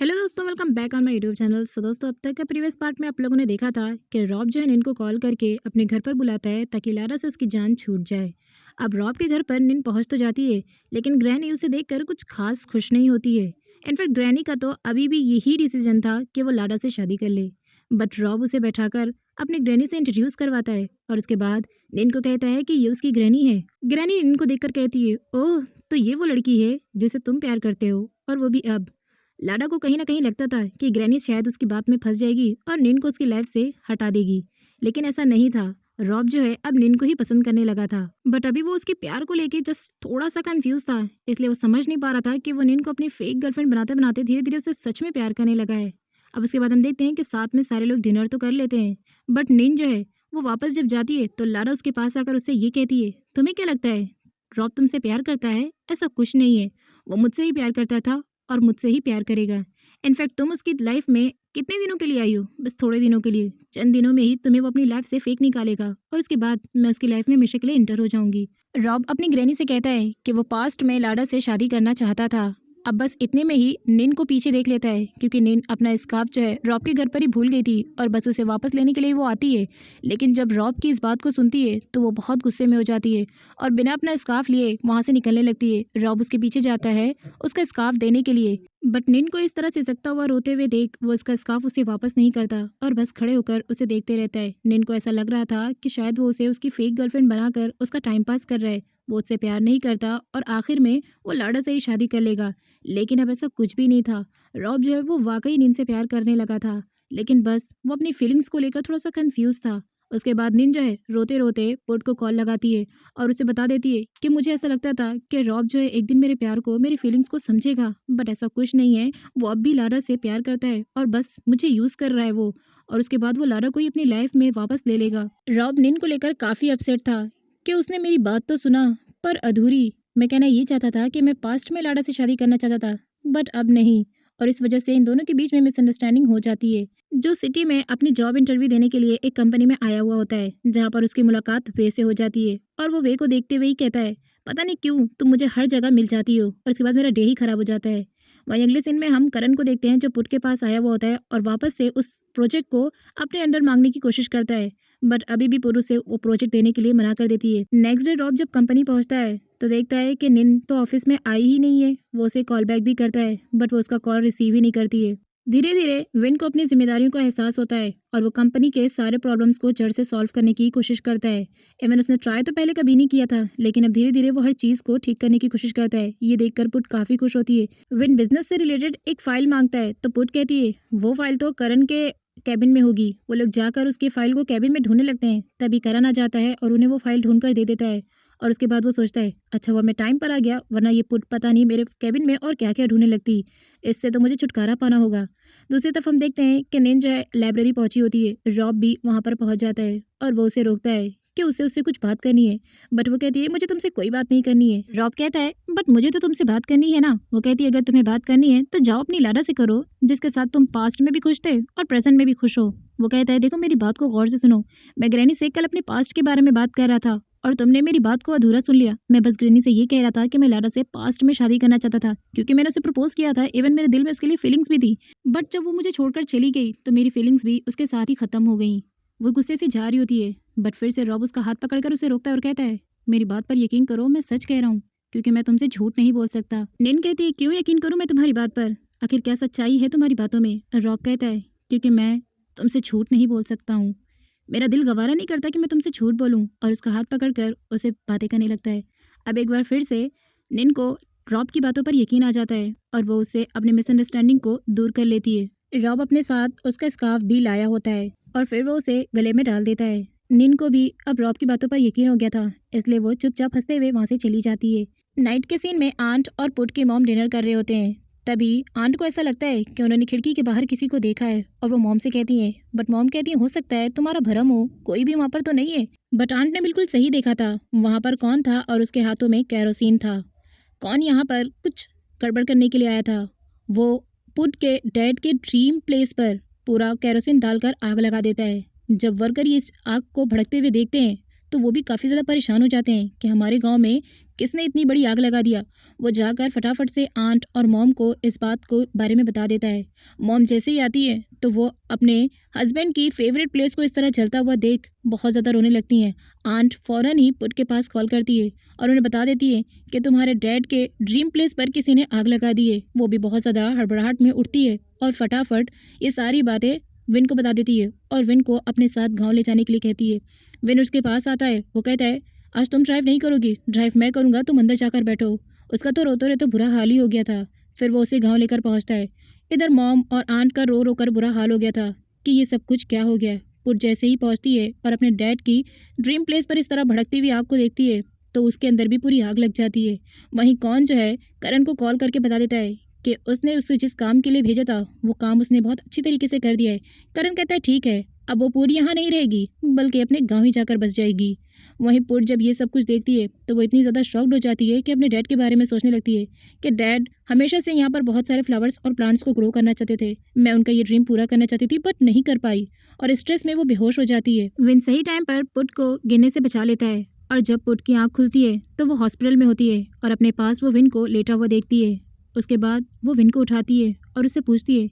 Hello दोस्तों, welcome back on my YouTube channel. So दोस्तों, अब तक के प्रीवियस पार्ट में आप लोगों ने देखा था कि रॉब जो है निन को कॉल करके अपने घर पर बुलाता है ताकि लारा से उसकी जान छूट जाए। अब रॉब के घर पर निन पहुंच तो जाती है, लेकिन ग्रैनी उसे देखकर कुछ खास खुश नहीं होती है। इनफैक्ट ग्रैनी का तो अभी भी यही डिसीजन था कि वो लारा से शादी कर ले। बट रॉब उसे बैठाकर अपनी ग्रैनी से इंट्रोड्यूस करवाता है और उसके बाद निन को कहता है कि ये उसकी ग्रैनी है। ग्रैनी निन को देखकर कहती है, ओह, तो ये वो लड़की है जिसे तुम प्यार करते हो, और वो भी अब। लाडा को कहीं न कहीं लगता था कि ग्रैनी शायद उसकी बात में फँस जाएगी और निन को उसकी लाइफ से हटा देगी। लेकिन ऐसा नहीं था। रॉब जो है अब निन को ही पसंद करने लगा था। बट अभी वो उसके प्यार को लेके जस्ट थोड़ा-सा कन्फ्यूज़ था। इसलिए वो समझ नहीं पा रहा था कि वो निन को अपनी फेक गर्लफ्रेंड बनाते-बनाते धीरे-धीरे उससे सच में प्यार करने लगा है। अब उसके बाद हम देखते हैं कि साथ में सारे लोग डिनर तो कर लेते हैं। बट निन जो है वो वापस जब जाती है तो लारा उसके पास आकर उससे ये कहती है, तुम्हें क्या लगता है रॉब तुमसे प्यार करता है? ऐसा कुछ नहीं है। वो मुझसे ही प्यार करता था और मुझसे ही प्यार करेगा। इनफैक्ट तुम उसकी लाइफ में कितने दिनों के लिए आई हो? बस थोड़े दिनों के लिए। चंद दिनों में ही तुम्हें वो अपनी लाइफ से फेंक निकालेगा और उसके बाद मैं उसकी लाइफ में हमेशा के लिए एंटर हो जाऊंगी। रॉब अपनी ग्रैनी से कहता है कि वो पास्ट में लाडा से शादी करना चाहता था। अब बस इतने में ही निन को पीछे देख लेता है, क्योंकि निन अपना स्कार्फ जो है रॉब के घर पर ही भूल गई थी और बस उसे वापस लेने के लिए वो आती है। लेकिन जब रॉब की इस बात को सुनती है तो वो बहुत गुस्से में हो जाती है और बिना अपना स्कार्फ लिए वहाँ से निकलने लगती है। रॉब उसके पीछे जाता है उसका स्कार्फ देने के लिए। बट निन को इस तरह सिसकता हुआ रोते हुए देख वो उसका स्कार्फ उसे वापस नहीं करता और बस खड़े होकर उसे देखते रहता है। निन को ऐसा लग रहा था कि शायद वो उसे उसकी फेक गर्लफ्रेंड बनाकर उसका टाइम पास कर रहा है। वो उससे प्यार नहीं करता और आखिर में वो लाडा से ही शादी कर लेगा। लेकिन अब ऐसा कुछ भी नहीं था। रॉब जो है वो वाकई निन से प्यार करने लगा था, लेकिन बस वो अपनी फीलिंग्स को लेकर थोड़ा सा कंफ्यूज था। उसके बाद निन जो है रोते रोते पुट को कॉल लगाती है और उसे बता देती है कि मुझे ऐसा लगता था कि रॉब जो है एक दिन मेरे प्यार को, मेरी फीलिंग्स को समझेगा, बट ऐसा कुछ नहीं है। वो अब भी लारा से प्यार करता है और बस मुझे यूज़ कर रहा है वो। और उसके बाद वो लारा को ही अपनी लाइफ में वापस ले लेगा। रॉब निन को लेकर काफ़ी अपसेट था कि उसने मेरी बात तो सुना, पर अधूरी। मैं कहना ये चाहता था कि मैं पास्ट में लाडा से शादी करना चाहता था, बट अब नहीं। और इस वजह से इन दोनों के बीच में मिसअंडरस्टैंडिंग हो जाती है। जो सिटी में अपनी जॉब इंटरव्यू देने के लिए एक कंपनी में आया हुआ होता है, जहाँ पर उसकी मुलाकात वे से हो जाती है और वो वे को देखते हुए ही कहता है, पता नहीं क्यों तुम मुझे हर जगह मिल जाती हो। और इसके बाद मेरा डे ही खराब हो जाता है। वहीं अगले सीन में हम करण को देखते हैं जो पुट के पास आया हुआ होता है और वापस से उस प्रोजेक्ट को अपने अंडर मांगने की कोशिश करता है। बट अभी भी पुरु से वो प्रोजेक्ट देने के लिए मना कर देती है। नेक्स्ट डे रॉब जब कंपनी पहुंचता है तो देखता है कि निन तो ऑफिस में आई ही नहीं है। वो उसे कॉल बैक भी करता है, बट वो उसका कॉल रिसीव ही नहीं करती है। धीरे धीरे विन को अपनी जिम्मेदारियों का एहसास होता है और वो कंपनी के सारे प्रॉब्लम्स को जड़ से सॉल्व करने की कोशिश करता है। इवन उसने ट्राई तो पहले कभी नहीं किया था, लेकिन अब धीरे धीरे वो हर चीज़ को ठीक करने की कोशिश करता है। ये देखकर पुट काफ़ी खुश होती है। विन बिजनेस से रिलेटेड एक फाइल मांगता है तो पुट कहती है वो फाइल तो करण के कैबिन में होगी। वो लोग जाकर उसकी फाइल को कैबिन में ढूंढने लगते हैं, तभी करण आ जाता है और उन्हें वो फाइल ढूंढ कर दे देता है। और उसके बाद वो सोचता है, अच्छा हुआ मैं टाइम पर आ गया, वरना ये पुट पता नहीं मेरे कैबिन में और क्या क्या ढूंढने लगती। इससे तो मुझे छुटकारा पाना होगा। दूसरी तरफ हम देखते हैं कि निन जो है लाइब्रेरी पहुंची होती है। रॉब भी वहां पर पहुंच जाता है और वो उसे रोकता है कि उसे उससे कुछ बात करनी है। बट वो कहती है मुझे तुमसे कोई बात नहीं करनी है। रॉब कहता है बट मुझे तो तुमसे बात करनी है ना। वो कहती है अगर तुम्हें बात करनी है तो जाओ अपनी लाडा से करो, जिसके साथ तुम पास्ट में भी खुश थे और प्रेजेंट में भी खुश हो। वो कहता है देखो मेरी बात को गौर से सुनो। मैं ग्रैनी से कल अपने पास्ट के बारे में बात कर रहा था और तुमने मेरी बात को अधूरा सुन लिया। मैं बस ग्रैनी से ये कह रहा था कि मैं लाडा से पास्ट में शादी करना चाहता था, क्योंकि मैंने उसे प्रपोज किया था। इवन मेरे दिल में उसके लिए फीलिंग्स भी थी। बट जब वो मुझे छोड़कर चली गई तो मेरी फीलिंग्स भी उसके साथ ही खत्म हो गई। वो गुस्से से जा रही होती है, बट फिर से रॉब उसका हाथ पकड़कर उसे रोकता है और कहता है मेरी बात पर यकीन करो, मैं सच कह रहा हूँ, क्योंकि मैं तुमसे झूठ नहीं बोल सकता। निन कहती है क्यों यकीन करूँ मैं तुम्हारी बात पर? आखिर क्या सच्चाई है तुम्हारी बातों में? रॉब कहता है क्योंकि मैं तुमसे झूठ नहीं बोल सकता हूँ। मेरा दिल गवारा नहीं करता कि मैं तुमसे झूठ बोलूं। और उसका हाथ पकड़कर उसे बातें करने लगता है। अब एक बार फिर से निन को रॉब की बातों पर यकीन आ जाता है और वो उससे अपने मिसअंडरस्टैंडिंग को दूर कर लेती है। रॉब अपने साथ उसका स्कार्फ भी लाया होता है और फिर वो उसे गले में डाल देता है। निन को भी अब रॉब की बातों पर यकीन हो गया था, इसलिए वो चुपचाप हंसते हुए वहां से चली जाती है। नाइट के सीन में आंट और पुट की मॉम डिनर कर रहे होते हैं। तभी आंट को ऐसा लगता है कि उन्होंने खिड़की के बाहर किसी को देखा है और वो मॉम से कहती है, बट मॉम कहती है हो सकता है तुम्हारा भरम हो, कोई भी वहाँ पर तो नहीं है। बट आंट ने बिल्कुल सही देखा था। वहाँ पर कौन था और उसके हाथों में कैरोसिन था। कौन यहाँ पर कुछ गड़बड़ करने के लिए आया था? वो पुट के डैड के ड्रीम प्लेस पर पूरा कैरोसिन डालकर आग लगा देता है। जब वर्कर ये इस आग को भड़कते हुए देखते हैं तो वो भी काफ़ी ज़्यादा परेशान हो जाते हैं कि हमारे गांव में किसने इतनी बड़ी आग लगा दिया। वो जाकर फटाफट से आंट और मॉम को इस बात को बारे में बता देता है। मॉम जैसे ही आती है तो वो अपने हस्बैंड की फेवरेट प्लेस को इस तरह जलता हुआ देख बहुत ज़्यादा रोने लगती हैं। आंट फ़ौरन ही पुट के पास कॉल करती है और उन्हें बता देती है कि तुम्हारे डैड के ड्रीम प्लेस पर किसी ने आग लगा दी है। वो भी बहुत ज़्यादा हड़बड़ाहट में उठती है और फटाफट ये सारी बातें विन को बता देती है और विन को अपने साथ गांव ले जाने के लिए कहती है। विन उसके पास आता है। वो कहता है, आज तुम ड्राइव नहीं करोगी, ड्राइव मैं करूँगा, तुम अंदर जाकर बैठो। उसका तो रोते रोते बुरा हाल ही हो गया था। फिर वो उसे गांव लेकर पहुंचता है। इधर मॉम और आंट का रो रो कर बुरा हाल हो गया था कि ये सब कुछ क्या हो गया। पुट जैसे ही पहुंचती है और अपने डैड की ड्रीम प्लेस पर इस तरह भड़कती हुई आग को देखती है तो उसके अंदर भी पूरी आग लग जाती है। वहीं कौन जो है करण को कॉल करके बता देता है कि उसने उसे जिस काम के लिए भेजा था वो काम उसने बहुत अच्छी तरीके से कर दिया है। करण कहता है ठीक है, अब वो पूरी यहाँ नहीं रहेगी बल्कि अपने गांव ही जाकर बस जाएगी। वहीं पुट जब ये सब कुछ देखती है तो वो इतनी ज़्यादा शॉक्ड हो जाती है कि अपने डैड के बारे में सोचने लगती है कि डैड हमेशा से यहाँ पर बहुत सारे फ्लावर्स और प्लांट्स को ग्रो करना चाहते थे। मैं उनका ये ड्रीम पूरा करना चाहती थी बट नहीं कर पाई और स्ट्रेस में वो बेहोश हो जाती है। विन सही टाइम पर पुट को गिरने से बचा लेता है और जब पुट की आँख खुलती है तो वो हॉस्पिटल में होती है और अपने पास वो विन को लेटा हुआ देखती है। उसके बाद वो विन को उठाती है और उससे पूछती है,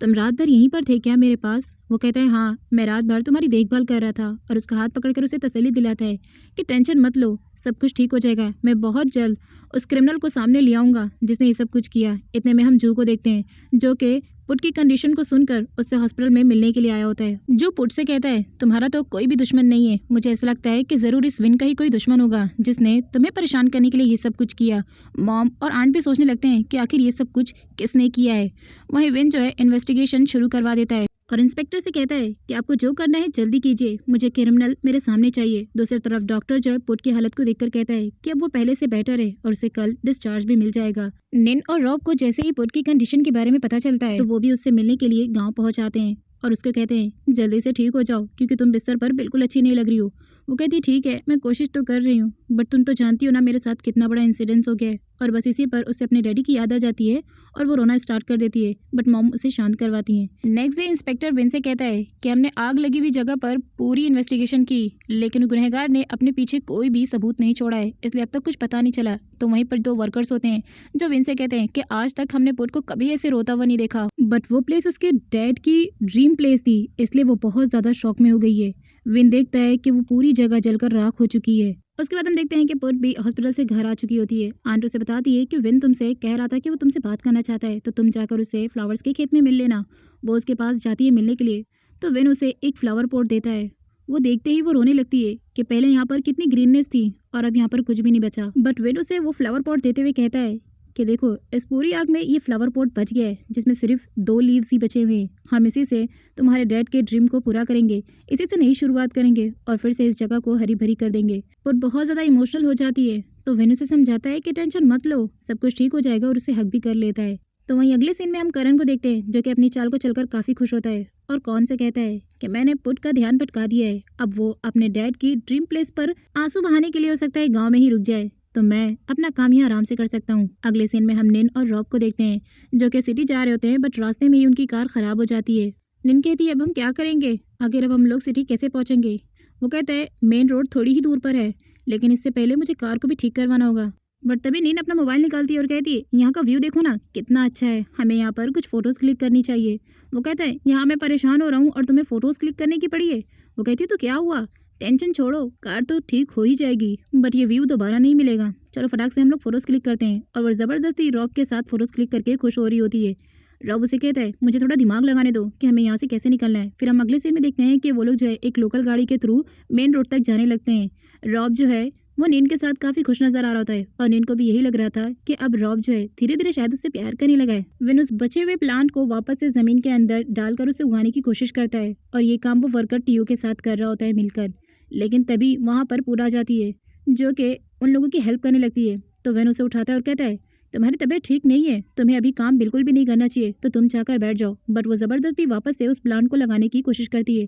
तुम रात भर यहीं पर थे क्या मेरे पास? वो कहता है हाँ, मैं रात भर तुम्हारी देखभाल कर रहा था और उसका हाथ पकड़कर उसे तसल्ली दिलाता है कि टेंशन मत लो, सब कुछ ठीक हो जाएगा। मैं बहुत जल्द उस क्रिमिनल को सामने ले आऊँगा जिसने ये सब कुछ किया। इतने में हम जू को देखते हैं जो कि पुट की कंडीशन को सुनकर उससे हॉस्पिटल में मिलने के लिए आया होता है। जो पुट से कहता है तुम्हारा तो कोई भी दुश्मन नहीं है, मुझे ऐसा लगता है कि ज़रूर इस विन का ही कोई दुश्मन होगा जिसने तुम्हें परेशान करने के लिए ये सब कुछ किया। मॉम और आंट भी सोचने लगते हैं कि आखिर ये सब कुछ किसने किया है। वहीं विन जो है इन्वेस्टिगेशन शुरू करवा देता है और इंस्पेक्टर से कहता है कि आपको जो करना है जल्दी कीजिए, मुझे क्रिमिनल मेरे सामने चाहिए। दूसरी तरफ डॉक्टर जो है पुट की हालत को देखकर कहता है कि अब वो पहले से बेटर है और उसे कल डिस्चार्ज भी मिल जाएगा। निन और रॉब को जैसे ही पुट की कंडीशन के बारे में पता चलता है तो वो भी उससे मिलने के लिए गाँव पहुँच आते हैं और उसको कहते हैं जल्दी से ठीक हो जाओ क्योंकि तुम बिस्तर पर बिल्कुल अच्छी नहीं लग रही हो। वो कहती है ठीक है, मैं कोशिश तो कर रही हूँ बट तुम तो जानती हो ना मेरे साथ कितना बड़ा इंसिडेंस हो गया है। और बस इसी पर उसे अपने डैडी की याद आ जाती है और वो रोना स्टार्ट कर देती है बट मॉम उसे शांत करवाती हैं। नेक्स्ट डे इंस्पेक्टर विन से कहता है कि हमने आग लगी हुई जगह पर पूरी इन्वेस्टिगेशन की लेकिन गुनहगार ने अपने पीछे कोई भी सबूत नहीं छोड़ा है, इसलिए अब तक कुछ पता नहीं चला। तो वहीं पर दो वर्कर्स होते हैं जो विन से कहते हैं कि आज तक हमने पुट को कभी ऐसे रोता हुआ नहीं देखा बट वो प्लेस उसके डैड की ड्रीम प्लेस थी, इसलिए वो बहुत ज़्यादा शॉक में हो गई है। विन देखता है कि वो पूरी जगह जलकर राख हो चुकी है। उसके बाद हम देखते हैं कि पुट भी हॉस्पिटल से घर आ चुकी होती है। आंट उसे बताती है कि विन तुमसे कह रहा था कि वो तुमसे बात करना चाहता है तो तुम जाकर उसे फ्लावर्स के खेत में मिल लेना। वो उसके पास जाती है मिलने के लिए तो विन उसे एक फ्लावर पॉट देता है। वो देखते ही वो रोने लगती है कि पहले यहाँ पर कितनी ग्रीननेस थी और अब यहाँ पर कुछ भी नहीं बचा। बट विन उसे वो फ्लावर पॉट देते हुए कहता है कि देखो इस पूरी आग में ये फ्लावर पॉट बच गया है जिसमें सिर्फ 2 लीव्स ही बचे हुए हैं। हम इसी से तुम्हारे डैड के ड्रीम को पूरा करेंगे, इसी से नई शुरुआत करेंगे और फिर से इस जगह को हरी भरी कर देंगे। पुट बहुत ज़्यादा इमोशनल हो जाती है तो विन उसे समझाता है कि टेंशन मत लो, सब कुछ ठीक हो जाएगा और उसे हक भी कर लेता है। तो वहीं अगले सीन में हम करण को देखते हैं जो कि अपनी चाल को चलकर काफ़ी खुश होता है और कौन से कहता है कि मैंने पुट का ध्यान भटका दिया है, अब वो अपने डैड की ड्रीम प्लेस पर आंसू बहाने के लिए हो सकता है गाँव में ही रुक जाए तो मैं अपना काम यहाँ आराम से कर सकता हूँ। अगले सीन में हम निन और रॉब को देखते हैं जो कि सिटी जा रहे होते हैं बट रास्ते में ही उनकी कार खराब हो जाती है। निन कहती है अब हम क्या करेंगे, आखिर अब हम लोग सिटी कैसे पहुँचेंगे? वो कहता है मेन रोड थोड़ी ही दूर पर है लेकिन इससे पहले मुझे कार को भी ठीक करवाना होगा। बट तभी निन अपना मोबाइल निकालती है और कहती है यहाँ का व्यू देखो ना कितना अच्छा है, हमें यहाँ पर कुछ फ़ोटोज़ क्लिक करनी चाहिए। वो कहता है यहाँ मैं परेशान हो रहा हूँ और तुम्हें फ़ोटोज़ क्लिक करने की पड़ी है। वो कहती है तो क्या हुआ, टेंशन छोड़ो, कार तो ठीक हो ही जाएगी बट ये व्यू दोबारा नहीं मिलेगा। चलो फटाक से हम लोग फ़ोटोज़ क्लिक करते हैं। और वो ज़बरदस्ती रॉब के साथ फ़ोटोज़ क्लिक करके खुश हो रही होती है। रॉब उसे कहता है मुझे थोड़ा दिमाग लगाने दो कि हमें यहाँ से कैसे निकलना है। फिर हम अगले सीन में देखते हैं कि वो लोग जो है एक लोकल गाड़ी के थ्रू मेन रोड तक जाने लगते हैं। रॉब जो है वो नीन के साथ काफ़ी खुश नज़र आ रहा होता है और नीन को भी यही लग रहा था कि अब रॉब जो है धीरे धीरे शायद उससे प्यार करने लगा है। विन उस बचे हुए प्लांट को वापस से ज़मीन के अंदर डालकर उसे उगाने की कोशिश करता है और ये काम वो वर्कर टीओ के साथ कर रहा होता है मिलकर। लेकिन तभी वहाँ पर पूरा आ जाती है जो कि उन लोगों की हेल्प करने लगती है। तो विन उसे उठाता है और कहता है तुम्हारी तबीयत ठीक नहीं है, तुम्हें अभी काम बिल्कुल भी नहीं करना चाहिए, तो तुम जाकर बैठ जाओ। बट वो ज़बरदस्ती वापस से उस प्लांट को लगाने की कोशिश करती है।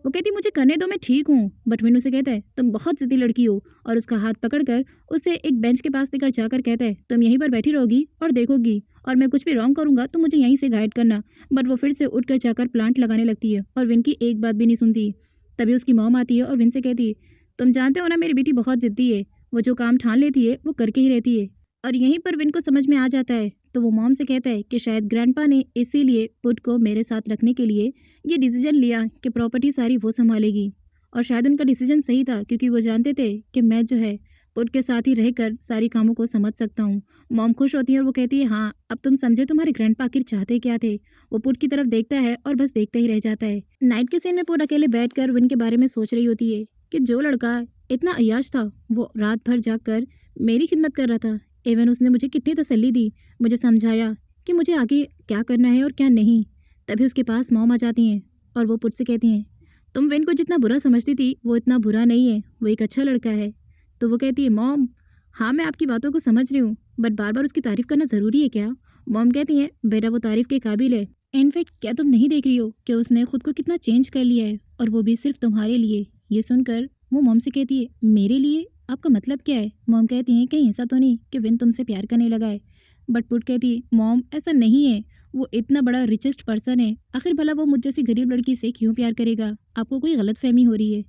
वो कहती मुझे करने दो, मैं ठीक हूँ। बट विन उसे कहता है तुम बहुत ज़िद्दी लड़की हो और उसका हाथ पकड़कर उसे एक बेंच के पास लेकर जाकर कहता है तुम यहीं पर बैठी रहोगी और देखोगी और मैं कुछ भी रॉन्ग करूँगा तो मुझे यहीं से गाइड करना। बट वो फिर से उठकर जाकर प्लांट लगाने लगती है और विन की एक बात भी नहीं सुनती। तभी उसकी मॉम आती है और विन से कहती है तुम जानते हो ना मेरी बेटी बहुत ज़िद्दी है, वो जो काम ठान लेती है वो करके ही रहती है। और यहीं पर विन को समझ में आ जाता है, तो वो मॉम से कहता है कि शायद ग्रैंडपा ने इसीलिए पुट को मेरे साथ रखने के लिए ये डिसीजन लिया कि प्रॉपर्टी सारी वो संभालेगी। और शायद उनका डिसीजन सही था, क्योंकि वो जानते थे कि मैं जो है पुट के साथ ही रहकर सारी कामों को समझ सकता हूँ। मॉम खुश होती है और वो कहती है, हाँ अब तुम समझे तुम्हारे ग्रैंडपा आखिर चाहते क्या थे। वो पुट की तरफ देखता है और बस देखता ही रह जाता है। नाइट के सीन में पुट अकेले बैठकर विन के बारे में सोच रही होती है कि जो लड़का इतना अय्याश था वो रात भर जागकर मेरी खिदमत कर रहा था। इवन उसने मुझे कितनी तसल्ली दी, मुझे समझाया कि मुझे आगे क्या करना है और क्या नहीं। तभी उसके पास मॉम आ जाती हैं और वो पुट से कहती हैं, तुम विन को जितना बुरा समझती थी वो इतना बुरा नहीं है, वो एक अच्छा लड़का है। तो वो कहती है, मॉम हाँ मैं आपकी बातों को समझ रही हूँ, बट बार बार उसकी तारीफ करना ज़रूरी है क्या। मॉम कहती हैं, बेटा वो तारीफ के काबिल है। इनफैक्ट क्या तुम नहीं देख रही हो कि उसने खुद को कितना चेंज कर लिया है, और वो भी सिर्फ तुम्हारे लिए। ये सुनकर वो मॉम से कहती है, मेरे लिए आपका मतलब क्या है। मॉम कहती हैं, कहीं ऐसा तो नहीं कि विन तुमसे प्यार करने लगा है। बट पुट कहती है, मॉम ऐसा नहीं है, वो इतना बड़ा रिचेस्ट पर्सन है, आखिर भला वो मुझ जैसी गरीब लड़की से क्यों प्यार करेगा। आपको कोई गलत फहमी हो रही है।